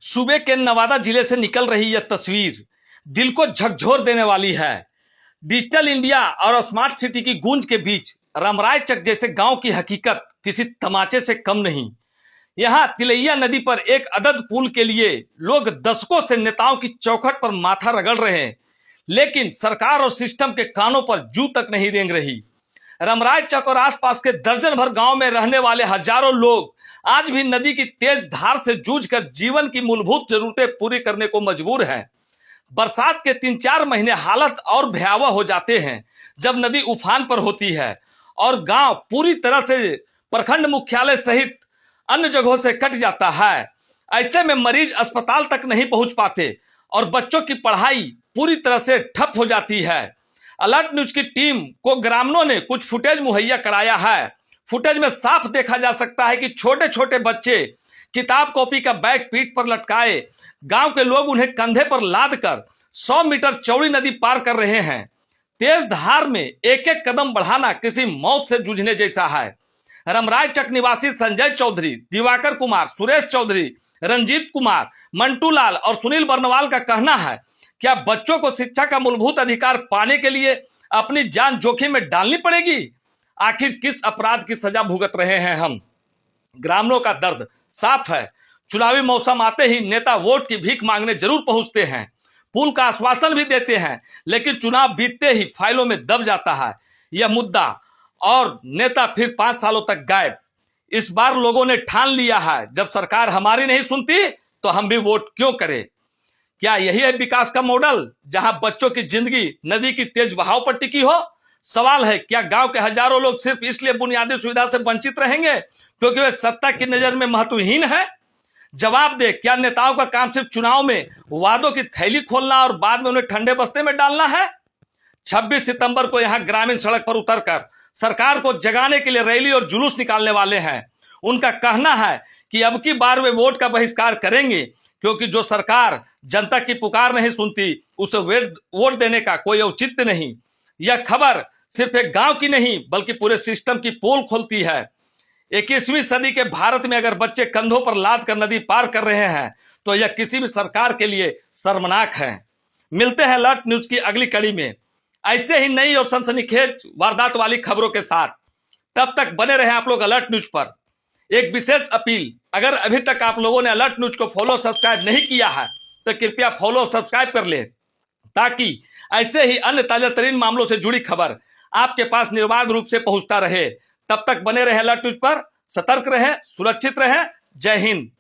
सूबे के नवादा जिले से निकल रही यह तस्वीर दिल को झकझोर देने वाली है। डिजिटल इंडिया और स्मार्ट सिटी की गूंज के बीच रामरायचक जैसे गांव की हकीकत किसी तमाचे से कम नहीं। यहाँ तिलैया नदी पर एक अदद पुल के लिए लोग दशकों से नेताओं की चौखट पर माथा रगड़ रहे हैं, लेकिन सरकार और सिस्टम के कानों पर जू तक नहीं रेंग रही। रामरायचक और आसपास के दर्जन भर गांव में रहने वाले हजारों लोग आज भी नदी की तेज धार से जूझकर जीवन की मूलभूत जरूरतें पूरी करने को मजबूर हैं। बरसात के 3-4 महीने हालत और भयावह हो जाते हैं जब नदी उफान पर होती है और गांव पूरी तरह से प्रखंड मुख्यालय सहित अन्य जगहों से कट जाता है। ऐसे में मरीज अस्पताल तक नहीं पहुंच पाते और बच्चों की पढ़ाई पूरी तरह से ठप हो जाती है। अलर्ट न्यूज की टीम को ग्रामीणों ने कुछ फुटेज मुहैया कराया है। फुटेज में साफ देखा जा सकता है कि छोटे छोटे बच्चे किताब कॉपी का बैग पीठ पर लटकाए गांव के लोग उन्हें कंधे पर लाद कर 100 मीटर चौड़ी नदी पार कर रहे हैं। तेज धार में एक एक कदम बढ़ाना किसी मौत से जूझने जैसा है। रामरायचक निवासी संजय चौधरी, दिवाकर कुमार, सुरेश चौधरी, रंजीत कुमार, मंटू लाल और सुनील बर्नवाल का कहना है, क्या बच्चों को शिक्षा का मूलभूत अधिकार पाने के लिए अपनी जान जोखिम में डालनी पड़ेगी? आखिर किस अपराध की सजा भुगत रहे हैं हम? ग्रामीणों का दर्द साफ है। चुनावी मौसम आते ही नेता वोट की भीख मांगने जरूर पहुंचते हैं, पुल का आश्वासन भी देते हैं, लेकिन चुनाव बीतते ही फाइलों में दब जाता है यह मुद्दा और नेता फिर 5 सालों तक गायब। इस बार लोगों ने ठान लिया है, जब सरकार हमारी नहीं सुनती तो हम भी वोट क्यों करें। क्या यही है विकास का मॉडल, जहां बच्चों की जिंदगी नदी की तेज बहाव पर टिकी हो? सवाल है, क्या गांव के हजारों लोग सिर्फ इसलिए बुनियादी सुविधा से वंचित रहेंगे क्योंकि वे सत्ता की नजर में महत्वहीन है? जवाब दे, क्या नेताओं का काम सिर्फ चुनाव में वादों की थैली खोलना और बाद में उन्हें ठंडे बस्ते में डालना है? 26 सितंबर को यहां ग्रामीण सड़क पर उतरकर सरकार को जगाने के लिए रैली और जुलूस निकालने वाले हैं। उनका कहना है कि अब की बार वे वोट का बहिष्कार करेंगे क्योंकि जो सरकार जनता की पुकार नहीं सुनती उसे वोट देने का कोई औचित्य नहीं। यह खबर सिर्फ एक गांव की नहीं बल्कि पूरे सिस्टम की पोल खोलती है। 21वीं सदी के भारत में अगर बच्चे कंधों पर लाद कर नदी पार कर रहे हैं तो यह किसी भी सरकार के लिए शर्मनाक है। मिलते हैं अलर्ट न्यूज की अगली कड़ी में ऐसे ही नई और सनसनीखेज वारदात वाली खबरों के साथ। तब तक बने रहे आप लोग अलर्ट न्यूज पर। एक विशेष अपील, अगर अभी तक आप लोगों ने अलर्ट न्यूज को फॉलो सब्सक्राइब नहीं किया है तो कृपया फॉलो सब्सक्राइब कर ले, ताकि ऐसे ही अन्य ताजा तरीन मामलों से जुड़ी खबर आपके पास निर्बाध रूप से पहुंचता रहे। तब तक बने रहे अलर्ट न्यूज पर, सतर्क रहे, सुरक्षित रहे। जय हिंद।